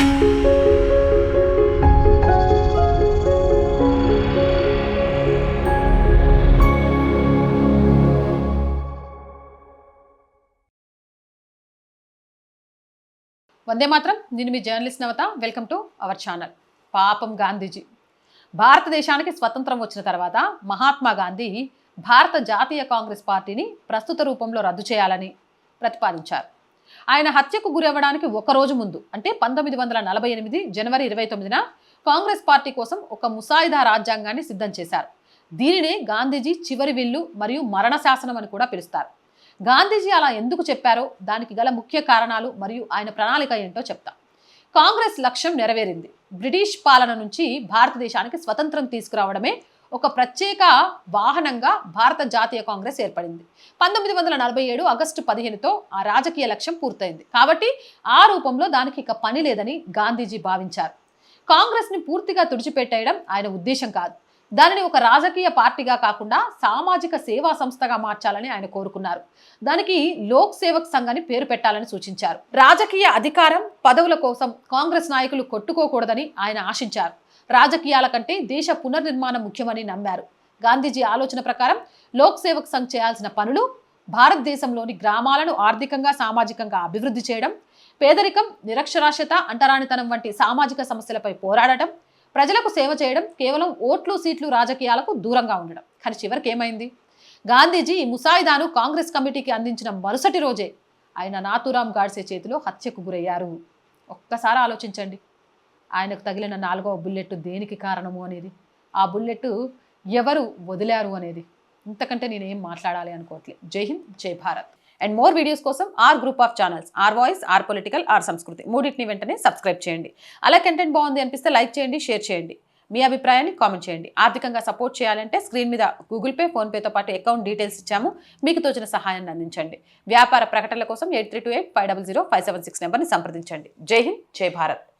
వందే మాత్రం. నేను మీ journalist Navatha. Welcome to our channel. పాపం గాంధీజీ. భారతదేశానికి స్వతంత్రం వచ్చిన తర్వాత మహాత్మా గాంధీ భారత జాతీయ కాంగ్రెస్ పార్టీని ప్రస్తుత రూపంలో రద్దు చేయాలని ప్రతిపాదించారు. ఆయన హత్యకు గురవ్వడానికి ఒక రోజు ముందు అంటే 1948 జనవరి 29న కాంగ్రెస్ పార్టీ కోసం ఒక ముసాయిదా రాజ్యాంగాన్ని సిద్ధం చేశారు. దీనినే గాంధీజీ చివరి విల్లు మరియు మరణ శాసనం అని కూడా పిలుస్తారు. గాంధీజీ అలా ఎందుకు చెప్పారో, దానికి గల ముఖ్య కారణాలు మరియు ఆయన ప్రణాళిక ఏంటో చెప్తా. కాంగ్రెస్ లక్ష్యం నెరవేరింది. బ్రిటిష్ పాలన నుంచి భారతదేశానికి స్వతంత్రం తీసుకురావడమే ఒక ప్రత్యేక వాహనంగా భారత జాతీయ కాంగ్రెస్ ఏర్పడింది. 1947 ఆగస్టు 15తో ఆ రాజకీయ లక్ష్యం పూర్తయింది. కాబట్టి ఆ రూపంలో దానికి ఇక పని లేదని గాంధీజీ భావించారు. కాంగ్రెస్ని పూర్తిగా తుడిచిపెట్టేయడం ఆయన ఉద్దేశం కాదు. దానిని ఒక రాజకీయ పార్టీగా కాకుండా సామాజిక సేవా సంస్థగా మార్చాలని ఆయన కోరుకున్నారు. దానికి లోక్ సేవక్ సంఘ్ అని పేరు పెట్టాలని సూచించారు. రాజకీయ అధికారం, పదవుల కోసం కాంగ్రెస్ నాయకులు కొట్టుకోకూడదని ఆయన ఆశించారు. రాజకీయాల కంటే దేశ పునర్నిర్మాణం ముఖ్యమని నమ్మారు. గాంధీజీ ఆలోచన ప్రకారం లోక్ సేవక్ సంఘ్ చేయాల్సిన పనులు భారతదేశంలోని గ్రామాలను ఆర్థికంగా, సామాజికంగా అభివృద్ధి చేయడం, పేదరికం, నిరక్షరాస్యత, అంటరానితనం వంటి సామాజిక సమస్యలపై పోరాడటం, ప్రజలకు సేవ చేయడం, కేవలం ఓట్లు, సీట్లు, రాజకీయాలకు దూరంగా ఉండడం. కానీ చివరికి ఏమైంది? గాంధీజీ ఈ ముసాయిదాను కాంగ్రెస్ కమిటీకి అందించిన మరుసటి రోజే ఆయన నాథూరాం గాడ్సే చేతిలో హత్యకు గురయ్యారు. ఒక్కసారి ఆలోచించండి. ఆయనకు తగిలిన 4వ బుల్లెట్ దేనికి కారణము అనేది, ఆ బుల్లెట్ ఎవరు వదిలారు అనేది. ఇంతకంటే నేనేం మాట్లాడాలి అనుకోవట్లేదు. Jai Hind, Jai Bharat. And more videos కోసం or group of channels, or voice, or political, or సంస్కృతి మూడింటిని వెంటనే సబ్స్క్రైబ్ చేయండి. అలా కంటెంట్ బాగుంది అనిపిస్తే లైక్ చేయండి, షేర్ చేయండి. మీ అభిప్రాయాన్ని కామెంట్ చేయండి. ఆర్థికంగా సపోర్ట్ చేయాలంటే స్క్రీన్ మీద గూగుల్ పే, ఫోన్పేతో పాటు అకౌంట్ డీటెయిల్స్ ఇచ్చాము. మీకు తోచిన సహాయాన్ని అందించండి. వ్యాపార ప్రకటనల కోసం 8328500576 నెంబర్ని సంప్రదించండి. జై హింద్, జై భారత్.